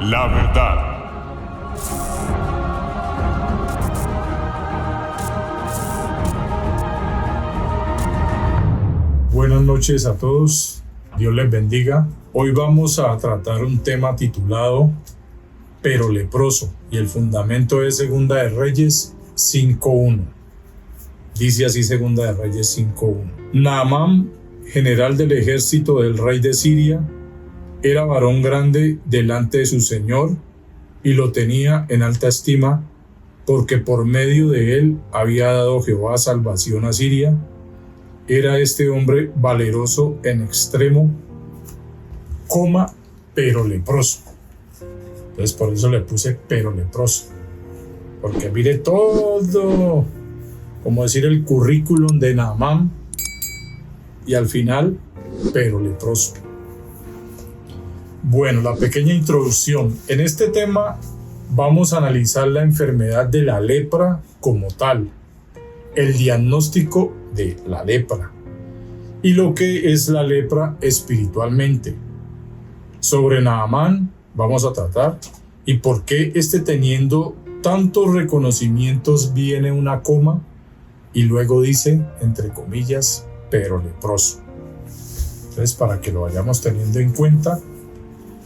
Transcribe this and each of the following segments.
La verdad. Buenas noches a todos, Dios les bendiga. Hoy vamos a tratar un tema titulado Pero leproso, y el fundamento es Segunda de Reyes 5:1. Dice así Segunda de Reyes 5:1. Naamán, general del ejército del rey de Siria, era varón grande delante de su señor y lo tenía en alta estima, porque por medio de él había dado Jehová salvación a Siria. Era este hombre valeroso en extremo, pero leproso. Entonces por eso le puse pero leproso, porque mire todo, como decir el currículum de Naamán, y al final, pero leproso. Bueno, la pequeña introducción. En este tema vamos a analizar la enfermedad de la lepra como tal, el diagnóstico de la lepra y lo que es la lepra espiritualmente. Sobre Naamán vamos a tratar y por qué teniendo tantos reconocimientos viene una coma y luego dice, entre comillas, pero leproso. Entonces, para que lo vayamos teniendo en cuenta,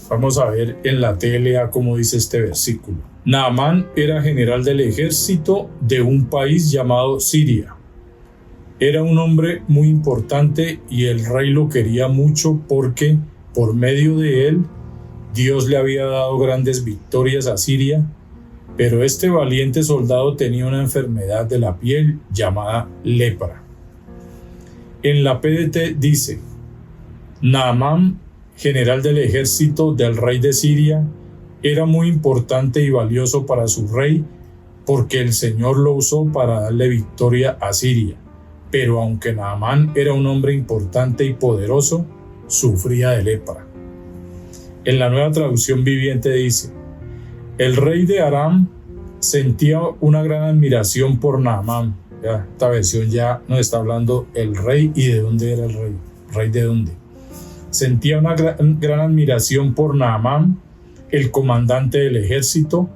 vamos a ver en la TLA cómo dice este versículo. Naamán era general del ejército de un país llamado Siria. Era un hombre muy importante y el rey lo quería mucho porque por medio de él Dios le había dado grandes victorias a Siria, pero este valiente soldado tenía una enfermedad de la piel llamada lepra. En la PDT dice, Naamán, general del ejército del rey de Siria, era muy importante y valioso para su rey porque el Señor lo usó para darle victoria a Siria. Pero aunque Naamán era un hombre importante y poderoso, sufría de lepra. En la Nueva Traducción Viviente dice, el rey de Aram sentía una gran admiración por Naamán. Ya, esta versión ya nos está hablando el rey y de dónde era el rey. ¿Rey de dónde? Sentía una gran admiración por Naamán, el comandante del ejército,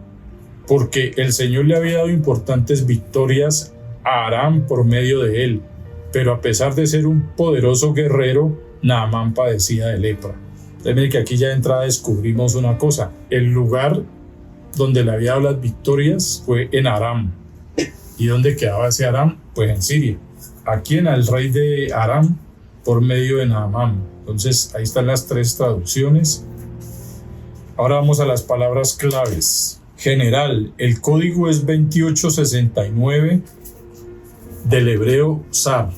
porque el Señor le había dado importantes victorias a Aram por medio de él, pero a pesar de ser un poderoso guerrero, Naamán padecía de lepra. Entonces, miren que aquí ya de entrada descubrimos una cosa: el lugar donde le había dado las victorias fue en Aram. ¿Y dónde quedaba ese Aram? Pues en Siria. Aquí en el rey de Aram por medio de Naamán. Entonces ahí están las tres traducciones. Ahora vamos a las palabras claves. General, el código es 2869 del hebreo Sar.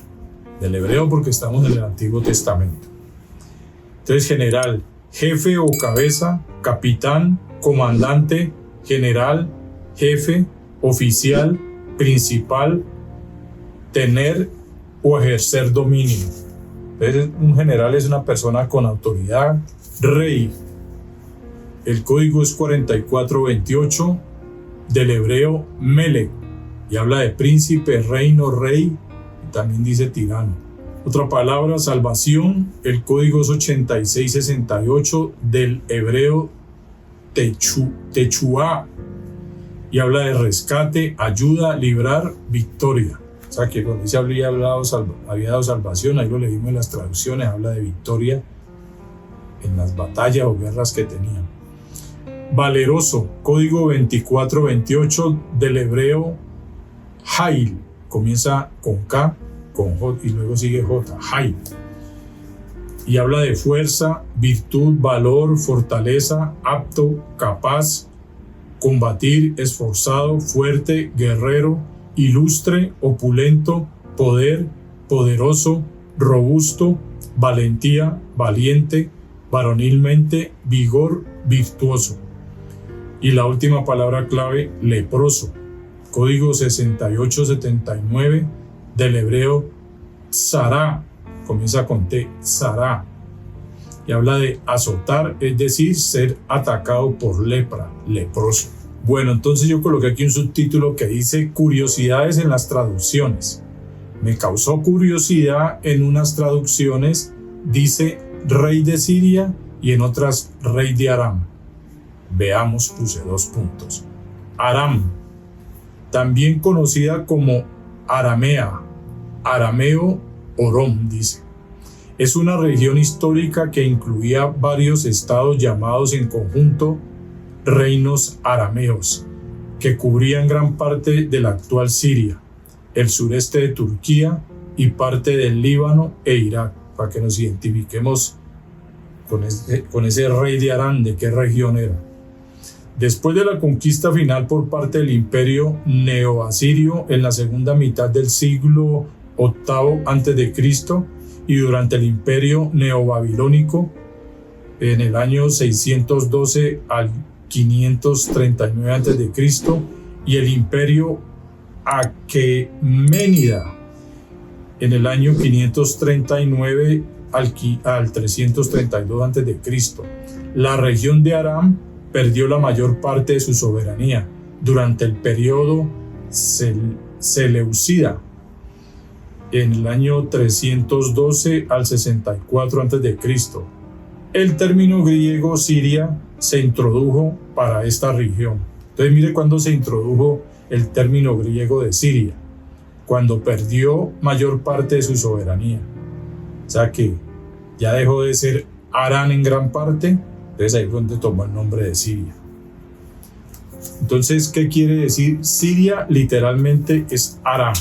Del hebreo porque estamos en el Antiguo Testamento. Entonces general, jefe o cabeza, capitán, comandante, general, jefe, oficial, principal, tener o ejercer dominio. Entonces, un general es una persona con autoridad. Rey, el código es 4428 del hebreo Melech y habla de príncipe, reino, rey, y también dice tirano. Otra palabra, salvación, el código es 8668 del hebreo Techuá y habla de rescate, ayuda, librar, victoria. O sea que cuando dice había dado salvación, ahí lo leímos en las traducciones, habla de victoria en las batallas o guerras que tenían. Valeroso, código 2428 del hebreo Hail, comienza con K, con J y luego sigue J, Hail. Y habla de fuerza, virtud, valor, fortaleza, apto, capaz, combatir, esforzado, fuerte, guerrero, ilustre, opulento, poder, poderoso, robusto, valentía, valiente, varonilmente, vigor, virtuoso. Y la última palabra clave, leproso, código 6879 del hebreo Tzará, comienza con T, Tzará, y habla de azotar, es decir, ser atacado por lepra, leproso. Bueno, entonces yo coloqué aquí un subtítulo que dice curiosidades en las traducciones. Me causó curiosidad en unas traducciones, dice rey de Siria y en otras rey de Aram. Veamos, puse 2 puntos. Aram, también conocida como Aramea, arameo Orom, dice. Es una región histórica que incluía varios estados llamados en conjunto reinos arameos, que cubrían gran parte de la actual Siria, el sureste de Turquía y parte del Líbano e Irak, para que nos identifiquemos con ese rey de Aram, de qué región era. Después de la conquista final por parte del imperio neoasirio en la segunda mitad del siglo VIII a.C., y durante el imperio neobabilónico en el año 612 al 539 a.C. y el imperio aqueménida en el año 539 al 332 a.C. La región de Aram perdió la mayor parte de su soberanía durante el periodo seleucida en el año 312 al 64 a.C. El término griego Siria se introdujo para esta región. Entonces mire cuándo se introdujo el término griego de Siria, cuando perdió mayor parte de su soberanía. O sea que ya dejó de ser Aram en gran parte, entonces ahí es donde tomó el nombre de Siria. Entonces, ¿qué quiere decir? Siria literalmente es Aram.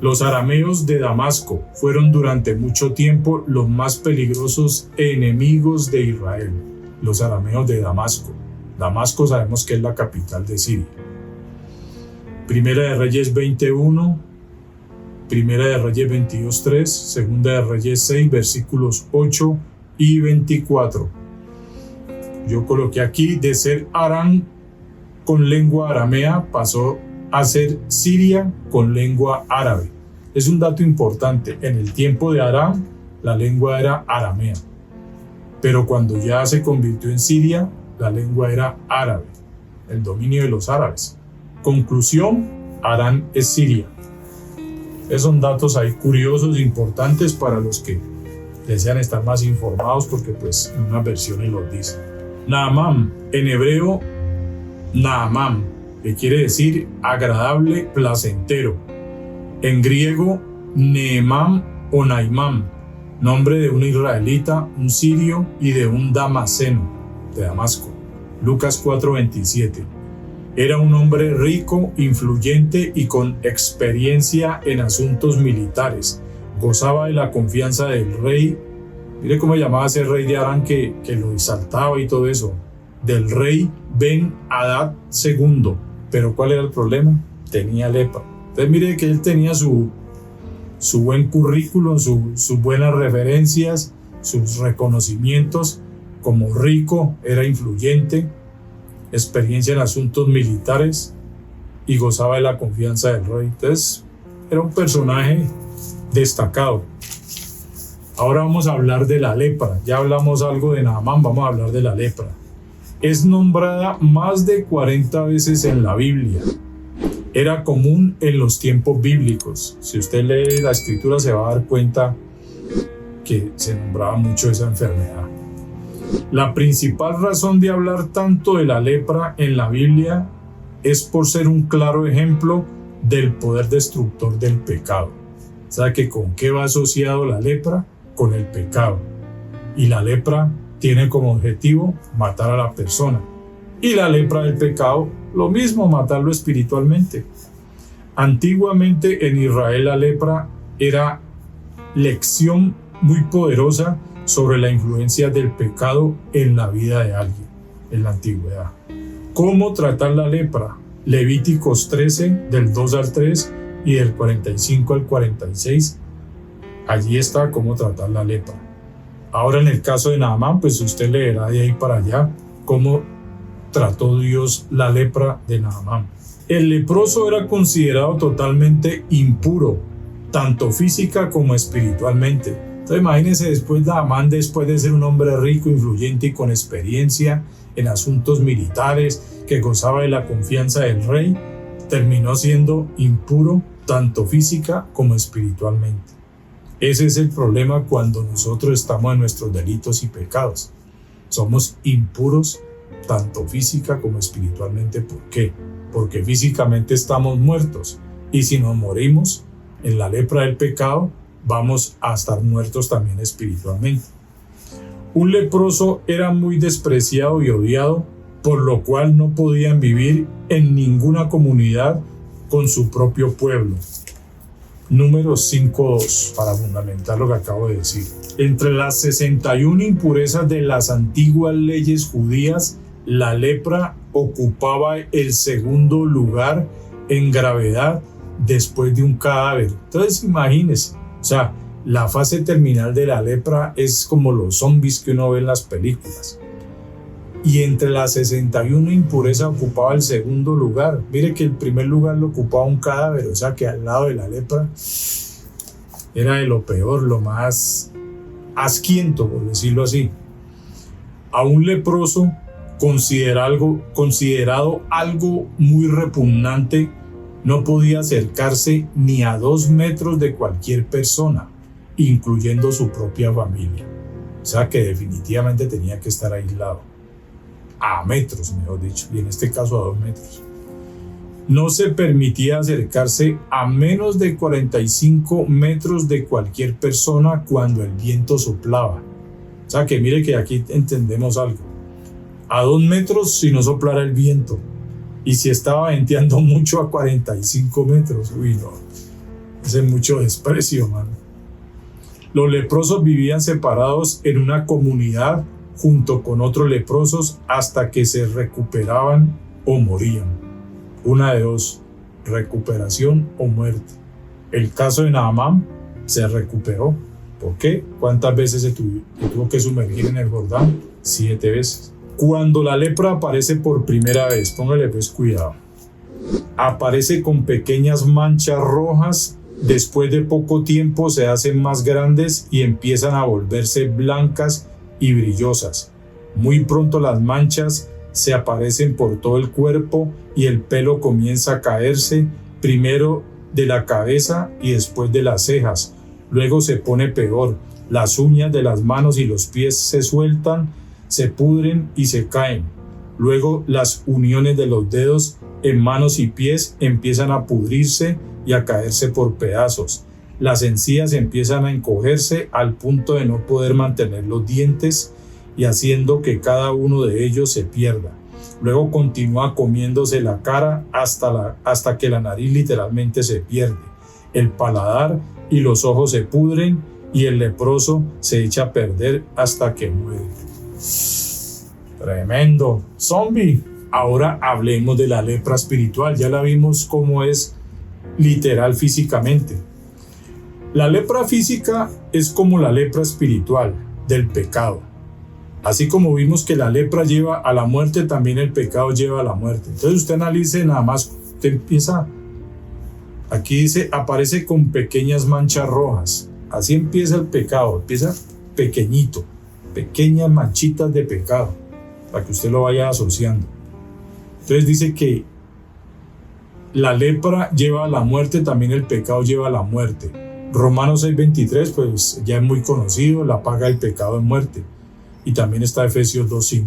Los arameos de Damasco fueron durante mucho tiempo los más peligrosos enemigos de Israel. Los arameos de Damasco. Damasco sabemos que es la capital de Siria. Primera de Reyes 21, Primera de Reyes 22:3, Segunda de Reyes 6, versículos 8 y 24. Yo coloqué aquí, de ser Aram con lengua aramea pasó a ser Siria con lengua árabe. Es un dato importante. En el tiempo de Aram, la lengua era aramea. Pero cuando ya se convirtió en Siria, la lengua era árabe, el dominio de los árabes. Conclusión, Aram es Siria. Esos son datos ahí curiosos, importantes para los que desean estar más informados, porque pues en unas versiones los dice. Naamán, en hebreo, Naamán, que quiere decir agradable, placentero. En griego, Neemán o Naimán, nombre de un israelita, un sirio y de un damasceno, de Damasco. Lucas 4:27. Era un hombre rico, influyente y con experiencia en asuntos militares. Gozaba de la confianza del rey. Mire cómo llamaba ese rey de Aram que lo exaltaba y todo eso. Del rey Ben-Hadad II. Pero ¿cuál era el problema? Tenía lepra. Entonces mire que él tenía su buen currículum, sus buenas referencias, sus reconocimientos. Como rico, era influyente, experiencia en asuntos militares y gozaba de la confianza del rey. Entonces era un personaje destacado. Ahora vamos a hablar de la lepra. Ya hablamos algo de Naamán, vamos a hablar de la lepra. Es nombrada más de 40 veces en la Biblia. Era común en los tiempos bíblicos. Si usted lee la escritura se va a dar cuenta que se nombraba mucho esa enfermedad. La principal razón de hablar tanto de la lepra en la Biblia es por ser un claro ejemplo del poder destructor del pecado. ¿Sabe que con qué va asociado la lepra? Con el pecado. Y la lepra tiene como objetivo matar a la persona. Y la lepra del pecado, lo mismo, matarlo espiritualmente. Antiguamente en Israel la lepra era lección muy poderosa sobre la influencia del pecado en la vida de alguien en la antigüedad. ¿Cómo tratar la lepra? Levíticos 13, del 2 al 3 y del 45 al 46. Allí está cómo tratar la lepra. Ahora en el caso de Naamán, pues usted leerá de ahí para allá cómo trató Dios la lepra de Naamán. El leproso era considerado totalmente impuro, tanto física como espiritualmente. Entonces imagínense después Naamán, después de ser un hombre rico, influyente y con experiencia en asuntos militares, que gozaba de la confianza del rey, terminó siendo impuro tanto física como espiritualmente. Ese es el problema cuando nosotros estamos en nuestros delitos y pecados. Somos impuros tanto física como espiritualmente. ¿Por qué? Porque físicamente estamos muertos, y si nos morimos en la lepra del pecado, vamos a estar muertos también espiritualmente. Un leproso era muy despreciado y odiado, por lo cual no podían vivir en ninguna comunidad con su propio pueblo. Números 5:2, para fundamentar lo que acabo de decir. Entre las 61 impurezas de las antiguas leyes judías, la lepra ocupaba el segundo lugar en gravedad después de un cadáver. Entonces imagínense, o sea, la fase terminal de la lepra es como los zombies que uno ve en las películas. Y entre las 61 impurezas ocupaba el segundo lugar. Mire que el primer lugar lo ocupaba un cadáver, o sea que al lado de la lepra era de lo peor, lo más asquiento, por decirlo así. A un leproso considerado algo muy repugnante, no podía acercarse ni a 2 metros de cualquier persona, incluyendo su propia familia. O sea que definitivamente tenía que estar aislado. A metros, mejor dicho, y en este caso a 2 metros. No se permitía acercarse a menos de 45 metros de cualquier persona cuando el viento soplaba. O sea que mire que aquí entendemos algo. A 2 metros si no soplara el viento. Y si estaba venteando mucho a 45 metros. Uy, no. Ese es mucho desprecio, mano. Los leprosos vivían separados en una comunidad junto con otros leprosos hasta que se recuperaban o morían. Una de dos, recuperación o muerte. El caso de Naamán se recuperó. ¿Por qué? ¿Cuántas veces se tuvo que sumergir en el Jordán? 7 veces. Cuando la lepra aparece por primera vez, póngale pues cuidado, aparece con pequeñas manchas rojas. Después de poco tiempo se hacen más grandes y empiezan a volverse blancas y brillosas. Muy pronto las manchas se aparecen por todo el cuerpo y el pelo comienza a caerse, primero de la cabeza y después de las cejas. Luego se pone peor. Las uñas de las manos y los pies se sueltan, se pudren y se caen. Luego las uniones de los dedos en manos y pies empiezan a pudrirse y a caerse por pedazos. Las encías empiezan a encogerse al punto de no poder mantener los dientes y haciendo que cada uno de ellos se pierda. Luego continúa comiéndose la cara hasta que la nariz literalmente se pierde. El paladar y los ojos se pudren y el leproso se echa a perder hasta que muere. Tremendo. Zombie. Ahora hablemos de la lepra espiritual. Ya la vimos cómo es literal físicamente. La lepra física es como la lepra espiritual del pecado. Así como vimos que la lepra lleva a la muerte, también el pecado lleva a la muerte. Entonces usted analice nada más, usted empieza, aquí dice, aparece con pequeñas manchas rojas. Así empieza el pecado, empieza pequeñito, pequeñas manchitas de pecado, para que usted lo vaya asociando. Entonces dice que la lepra lleva a la muerte, también el pecado lleva a la muerte. Romanos 6:23, pues ya es muy conocido, la paga del pecado es muerte. Y también está Efesios 2:5.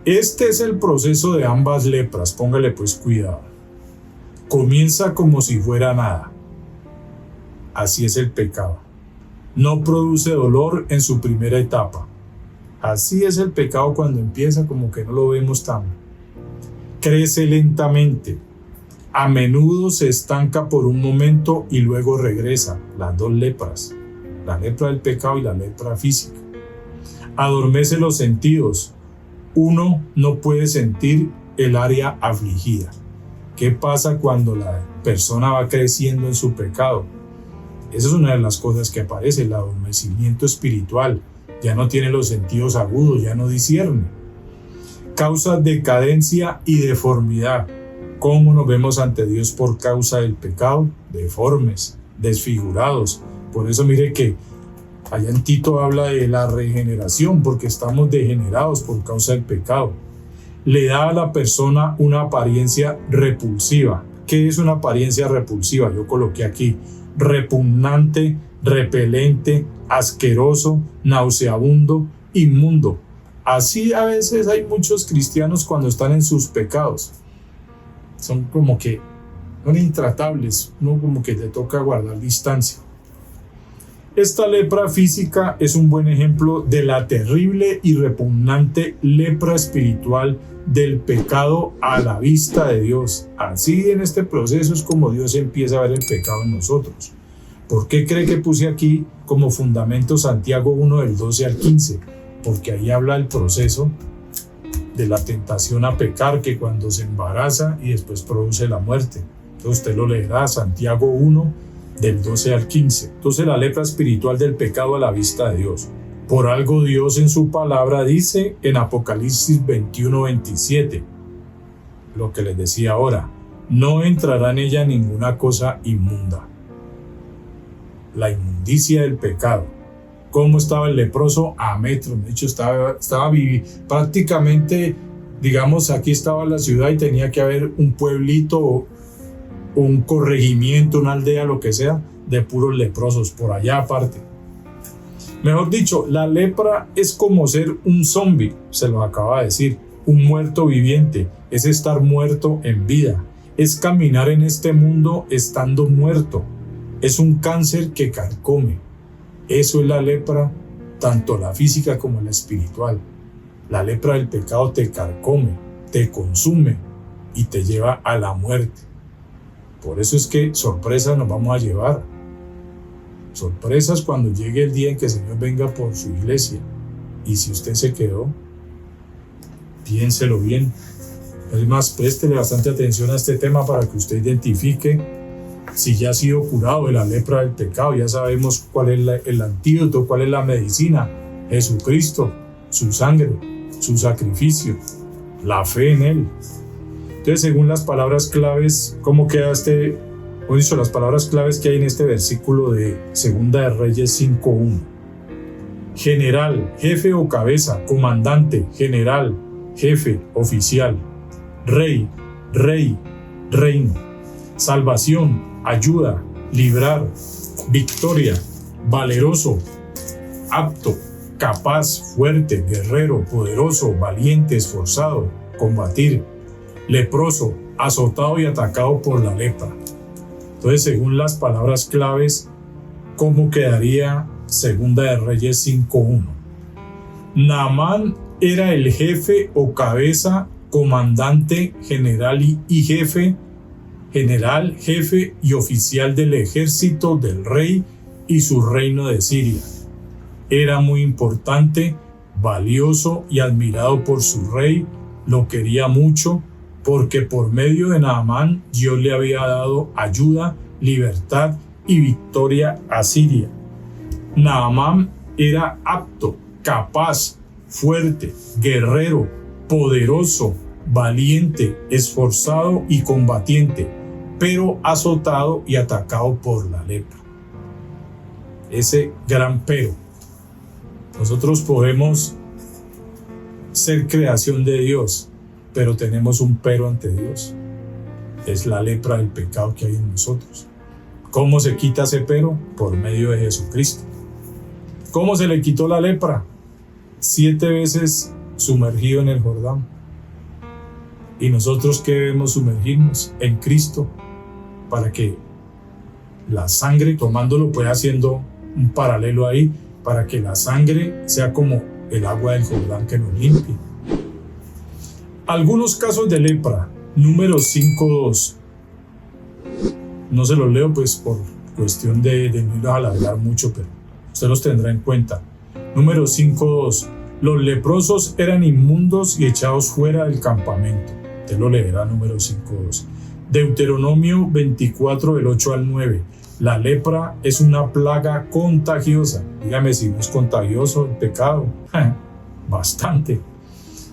Este es el proceso de ambas lepras, póngale pues cuidado. Comienza como si fuera nada. Así es el pecado. No produce dolor en su primera etapa. Así es el pecado cuando empieza, como que no lo vemos tan. Crece lentamente. A menudo se estanca por un momento y luego regresa. Las dos lepras. La lepra del pecado y la lepra física. Adormece los sentidos. Uno no puede sentir el área afligida. ¿Qué pasa cuando la persona va creciendo en su pecado? Esa es una de las cosas que aparece, el adormecimiento espiritual. Ya no tiene los sentidos agudos, ya no discierne. Causa decadencia y deformidad. ¿Cómo nos vemos ante Dios por causa del pecado? Deformes, desfigurados. Por eso mire que allá en Tito habla de la regeneración, porque estamos degenerados por causa del pecado. Le da a la persona una apariencia repulsiva. ¿Qué es una apariencia repulsiva? Yo coloqué aquí: repugnante, repelente, asqueroso, nauseabundo, inmundo. Así a veces hay muchos cristianos cuando están en sus pecados. Son como que son intratables, uno como que te toca guardar distancia. Esta lepra física es un buen ejemplo de la terrible y repugnante lepra espiritual del pecado a la vista de Dios. Así en este proceso es como Dios empieza a ver el pecado en nosotros. ¿Por qué cree que puse aquí como fundamento Santiago 1 del 12 al 15? Porque ahí habla el proceso de la tentación a pecar, que cuando se embaraza y después produce la muerte. Entonces usted lo leerá, Santiago 1 del 12 al 15. Entonces la lepra espiritual del pecado a la vista de Dios. Por algo Dios en su palabra dice en Apocalipsis 21:27, lo que les decía ahora, no entrará en ella ninguna cosa inmunda. La inmundicia del pecado. ¿Cómo estaba el leproso? A metros. De hecho, estaba prácticamente, digamos, aquí estaba la ciudad y tenía que haber un pueblito o un corregimiento, una aldea, lo que sea, de puros leprosos, por allá aparte. Mejor dicho, la lepra es como ser un zombie, se lo acaba de decir, un muerto viviente, es estar muerto en vida, es caminar en este mundo estando muerto, es un cáncer que carcome. Eso es la lepra, tanto la física como la espiritual. La lepra del pecado te carcome, te consume y te lleva a la muerte. Por eso es que sorpresas nos vamos a llevar. Sorpresas cuando llegue el día en que el Señor venga por su iglesia. Y si usted se quedó, piénselo bien. Es más, préstele bastante atención a este tema para que usted identifique si ya ha sido curado de la lepra del pecado. Ya sabemos cuál es el antídoto, cuál es la medicina. Jesucristo, su sangre, su sacrificio, la fe en Él. Entonces, según las palabras claves, ¿cómo queda las palabras claves que hay en este versículo de Segunda de Reyes 5:1? General, jefe o cabeza, comandante, general, jefe, oficial, rey, reino, salvación, ayuda, librar, victoria, valeroso, apto, capaz, fuerte, guerrero, poderoso, valiente, esforzado, combatir, leproso, azotado y atacado por la lepra. Entonces, según las palabras claves, ¿cómo quedaría Segunda de Reyes 5:1? Naamán era el jefe o cabeza, comandante, general y jefe, general, jefe y oficial del ejército del rey y su reino de Siria. Era muy importante, valioso y admirado por su rey, lo quería mucho, porque por medio de Naamán Dios le había dado ayuda, libertad y victoria a Siria. Naamán era apto, capaz, fuerte, guerrero, poderoso, valiente, esforzado y combatiente, pero azotado y atacado por la lepra. Ese gran pero. Nosotros podemos ser creación de Dios, pero tenemos un pero ante Dios. Es la lepra del pecado que hay en nosotros. ¿Cómo se quita ese pero? Por medio de Jesucristo. ¿Cómo se le quitó la lepra? 7 veces sumergido en el Jordán. ¿Y nosotros qué debemos sumergirnos? En Cristo, para que la sangre, tomándolo, pues haciendo un paralelo ahí, para que la sangre sea como el agua del Jordán que nos limpie. Algunos casos de lepra, número 5.2. No se los leo pues por cuestión de no ir a alargar mucho, pero usted los tendrá en cuenta. Número 5.2. Los leprosos eran inmundos y echados fuera del campamento. Usted lo leerá, número 5.2. Deuteronomio 24 del 8 al 9. La lepra es una plaga contagiosa. Dígame si no es contagioso el pecado. Bastante.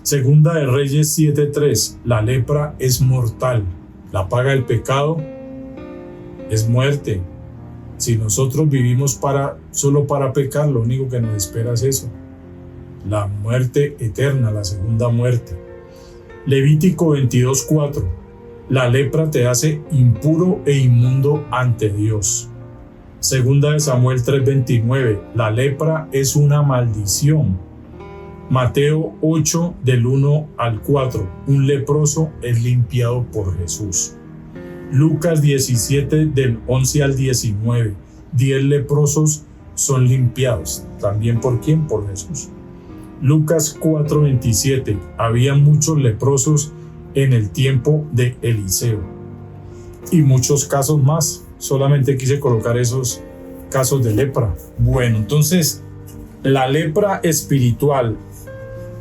Segunda de Reyes 7:3. La lepra es mortal. La paga del pecado es muerte. Si nosotros vivimos solo para pecar, lo único que nos espera es eso. La muerte eterna, la segunda muerte. Levítico 22:4. La lepra te hace impuro e inmundo ante Dios. Segunda de Samuel 3:29. La lepra es una maldición. Mateo 8 del 1 al 4, un leproso es limpiado por Jesús. Lucas 17 del 11 al 19, 10 leprosos son limpiados. ¿También por quién? Por Jesús. Lucas 4:27, había muchos leprosos en el tiempo de Eliseo. Y muchos casos más, solamente quise colocar esos casos de lepra. Bueno, entonces, la lepra espiritual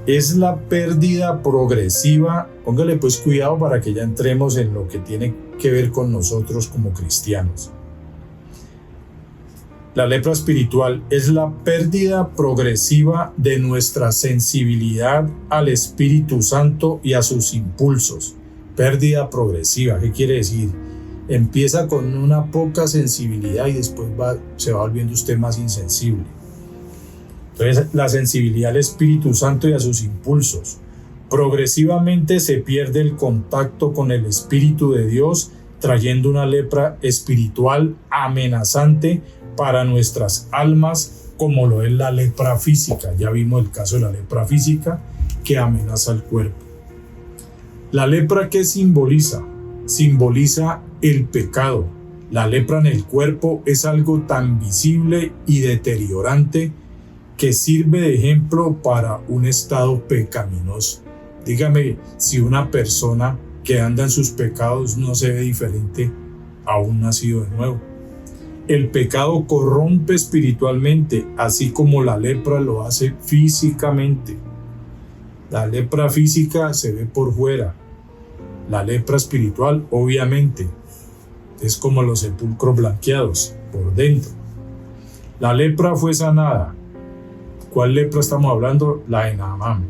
es la pérdida progresiva. Póngale pues cuidado para que ya entremos en lo que tiene que ver con nosotros como cristianos. La lepra espiritual es la pérdida progresiva de nuestra sensibilidad al Espíritu Santo y a sus impulsos. Pérdida progresiva, ¿qué quiere decir? Empieza con una poca sensibilidad y después se va volviendo usted más insensible. Entonces, la sensibilidad al Espíritu Santo y a sus impulsos. Progresivamente se pierde el contacto con el Espíritu de Dios, trayendo una lepra espiritual amenazante para nuestras almas, como lo es la lepra física. Ya vimos el caso de la lepra física que amenaza el cuerpo. La lepra, ¿qué simboliza? Simboliza el pecado. La lepra en el cuerpo es algo tan visible y deteriorante que sirve de ejemplo para un estado pecaminoso. Dígame si una persona que anda en sus pecados no se ve diferente a un nacido de nuevo. El pecado corrompe espiritualmente, así como la lepra lo hace físicamente. La lepra física se ve por fuera. La lepra espiritual, obviamente, es como los sepulcros blanqueados por dentro. La lepra fue sanada. ¿Cuál lepra estamos hablando? La de Naamán.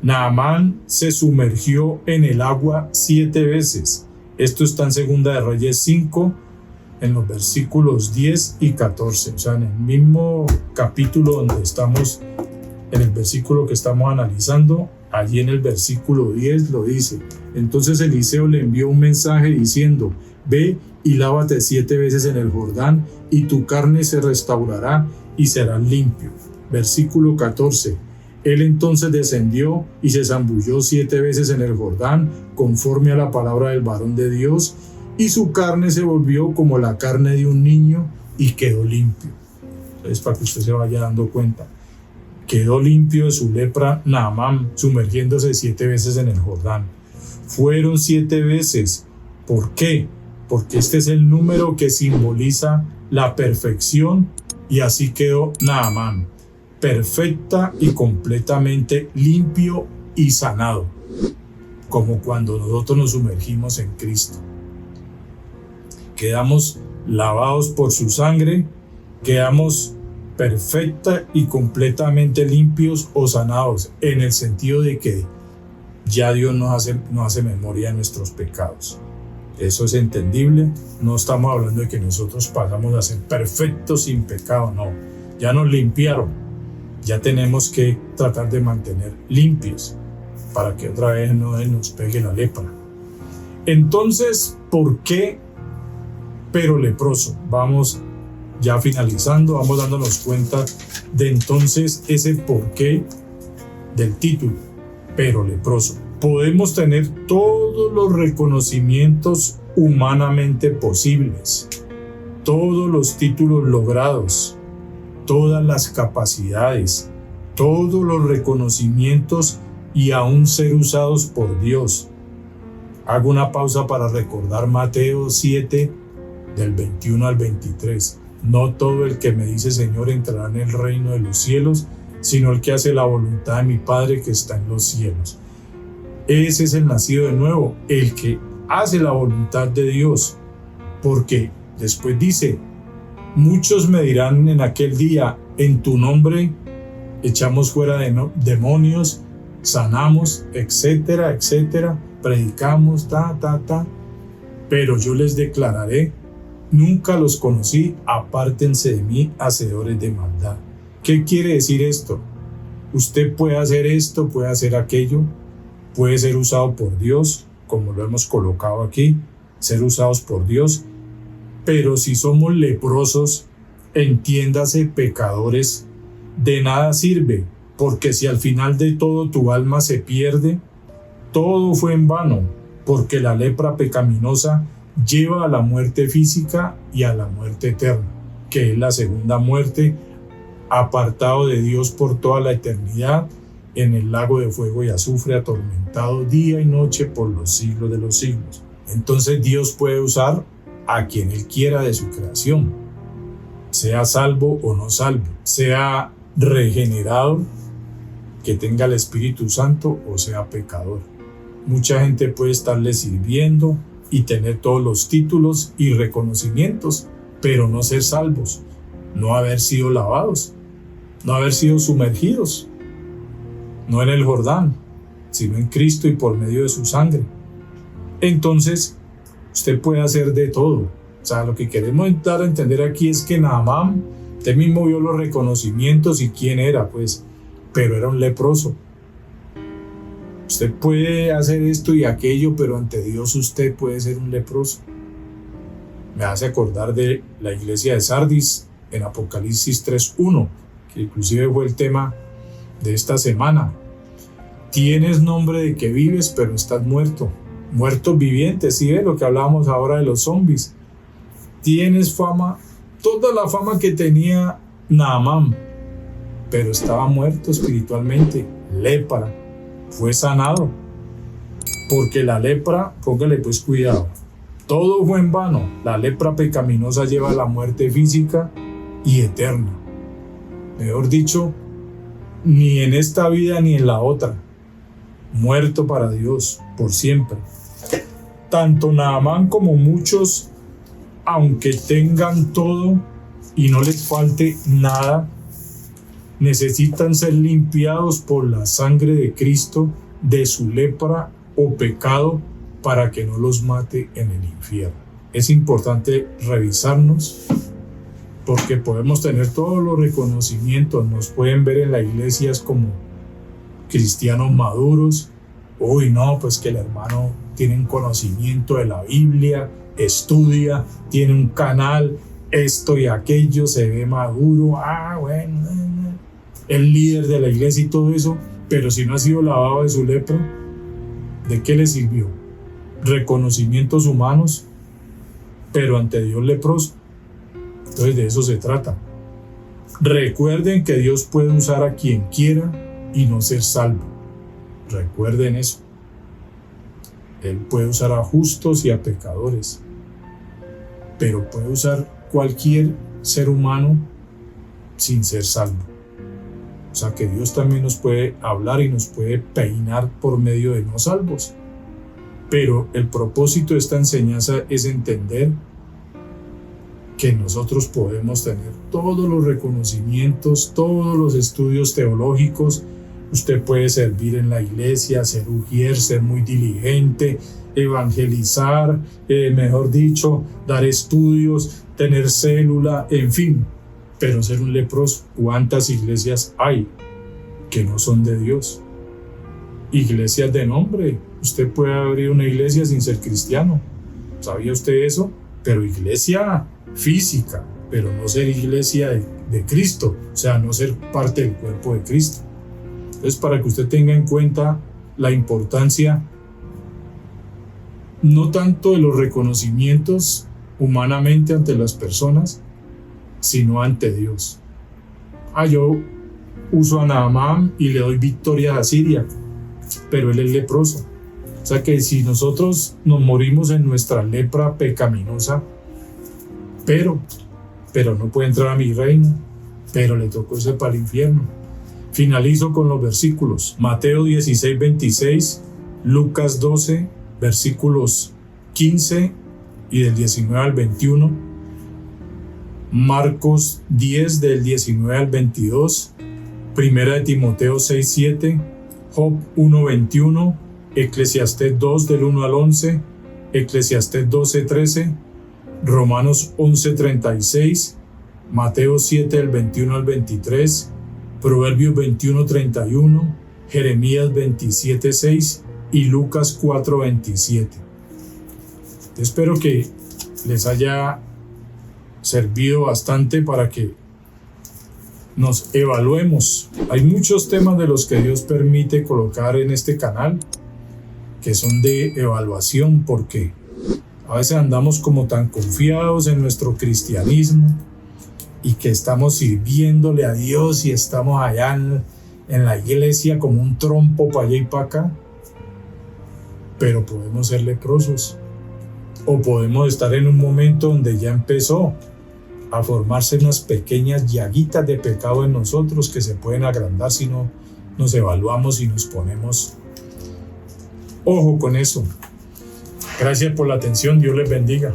Naamán se sumergió en el agua 7 veces. Esto está en Segunda de Reyes 5, en los versículos 10 y 14. O sea, en el mismo capítulo donde estamos, en el versículo que estamos analizando, allí en el versículo 10 lo dice. Entonces Eliseo le envió un mensaje diciendo: ve y lávate 7 veces en el Jordán, y tu carne se restaurará y serás limpio. Versículo 14. Él entonces descendió y se zambulló 7 veces en el Jordán, conforme a la palabra del varón de Dios, y su carne se volvió como la carne de un niño y quedó limpio. Entonces, para que usted se vaya dando cuenta, quedó limpio de su lepra Naamán, sumergiéndose 7 veces en el Jordán. Fueron 7 veces. ¿Por qué? Porque este es el número que simboliza la perfección, y así quedó Naamán, perfecta y completamente limpio y sanado, como cuando nosotros nos sumergimos en Cristo. Quedamos lavados por su sangre, quedamos perfecta y completamente limpios o sanados, en el sentido de que ya Dios no hace memoria de nuestros pecados. Eso es entendible. No estamos hablando de que nosotros pasamos a ser perfectos sin pecado, no. Ya nos limpiaron. Ya tenemos que tratar de mantener limpios para que otra vez no nos pegue la lepra. Entonces, ¿por qué pero leproso? Vamos ya finalizando, vamos dándonos cuenta de entonces ese porqué del título, pero leproso. Podemos tener todos los reconocimientos humanamente posibles, todos los títulos logrados, todas las capacidades, todos los reconocimientos y aún ser usados por Dios. Hago una pausa para recordar Mateo 7, del 21 al 23. No todo el que me dice Señor entrará en el reino de los cielos, sino el que hace la voluntad de mi Padre que está en los cielos. Ese es el nacido de nuevo, el que hace la voluntad de Dios. Porque después dice: muchos me dirán en aquel día, en tu nombre echamos fuera demonios, sanamos, etcétera, etcétera, predicamos, pero yo les declararé: nunca los conocí, apártense de mí, hacedores de maldad. ¿Qué quiere decir esto? Usted puede hacer esto, puede hacer aquello, puede ser usado por Dios, como lo hemos colocado aquí, ser usados por Dios, pero si somos leprosos, entiéndase pecadores, de nada sirve porque si al final de todo tu alma se pierde, todo fue en vano, porque la lepra pecaminosa lleva a la muerte física y a la muerte eterna, que es la segunda muerte, apartado de Dios por toda la eternidad, en el lago de fuego y azufre, atormentado día y noche por los siglos de los siglos. Entonces Dios puede usar a quien Él quiera de su creación, sea salvo o no salvo, sea regenerado, que tenga el Espíritu Santo, o sea pecador. Mucha gente puede estarle sirviendo y tener todos los títulos y reconocimientos, pero no ser salvos, no haber sido lavados, no haber sido sumergidos, no en el Jordán, sino en Cristo y por medio de su sangre. Entonces, usted puede hacer de todo. O sea, lo que queremos dar a entender aquí es que Naamán, usted mismo vio los reconocimientos y quién era, pues, pero era un leproso. Usted puede hacer esto y aquello, pero ante Dios usted puede ser un leproso. Me hace acordar de la iglesia de Sardis en Apocalipsis 3:1, que inclusive fue el tema de esta semana. Tienes nombre de que vives, pero estás muerto. Muertos vivientes, ¿sí ve lo que hablábamos ahora de los zombies? Tienes fama, toda la fama que tenía Naamán, pero estaba muerto espiritualmente, lepra, fue sanado. Porque la lepra, póngale pues cuidado, todo fue en vano. La lepra pecaminosa lleva a la muerte física y eterna. Mejor dicho, ni en esta vida ni en la otra. Muerto para Dios, por siempre. Tanto Naamán como muchos, aunque tengan todo y no les falte nada, necesitan ser limpiados por la sangre de Cristo de su lepra o pecado para que no los mate en el infierno. Es importante revisarnos porque podemos tener todos los reconocimientos, nos pueden ver en las iglesias como cristianos maduros. Uy, no, pues que el hermano tiene un conocimiento de la Biblia, estudia, tiene un canal, esto y aquello, se ve maduro, bueno, el líder de la iglesia y todo eso, pero si no ha sido lavado de su lepra, ¿de qué le sirvió? Reconocimientos humanos, pero ante Dios leproso. Entonces de eso se trata. Recuerden que Dios puede usar a quien quiera y no ser salvo. Recuerden eso. Él puede usar a justos y a pecadores, pero puede usar cualquier ser humano sin ser salvo. O sea que Dios también nos puede hablar y nos puede peinar por medio de no salvos. Pero el propósito de esta enseñanza es entender que nosotros podemos tener todos los reconocimientos, todos los estudios teológicos. Usted puede servir en la iglesia, ser ujier, ser muy diligente, evangelizar, mejor dicho, dar estudios, tener célula, en fin, pero ser un leproso. ¿Cuántas iglesias hay que no son de Dios? Iglesias de nombre. Usted puede abrir una iglesia sin ser cristiano. ¿Sabía usted eso? Pero iglesia física, pero no ser iglesia de Cristo, o sea, no ser parte del cuerpo de Cristo. Entonces, para que usted tenga en cuenta la importancia no tanto de los reconocimientos humanamente ante las personas, sino ante Dios. Yo uso a Naamán y le doy victoria a Siria, pero él es leproso. O sea que si nosotros nos morimos en nuestra lepra pecaminosa, pero no puede entrar a mi reino, pero le tocó irse para el infierno. Finalizo con los versículos. Mateo 16:26, Lucas 12, versículos 15 y del 19 al 21, Marcos 10 del 19 al 22, Primera de Timoteo 6:7, Job 1:21, Eclesiastés 2 del 1 al 11, Eclesiastés 12:13, Romanos 11:36, Mateo 7 del 21 al 23, Proverbios 21:31, Jeremías 27:6 y Lucas 4:27. Espero que les haya servido bastante para que nos evaluemos. Hay muchos temas de los que Dios permite colocar en este canal que son de evaluación, porque a veces andamos como tan confiados en nuestro cristianismo y que estamos sirviéndole a Dios y estamos allá en la iglesia como un trompo para allá y para acá, pero podemos ser leprosos, o podemos estar en un momento donde ya empezó a formarse unas pequeñas llaguitas de pecado en nosotros que se pueden agrandar si no nos evaluamos y nos ponemos ojo con eso. Gracias por la atención, Dios les bendiga.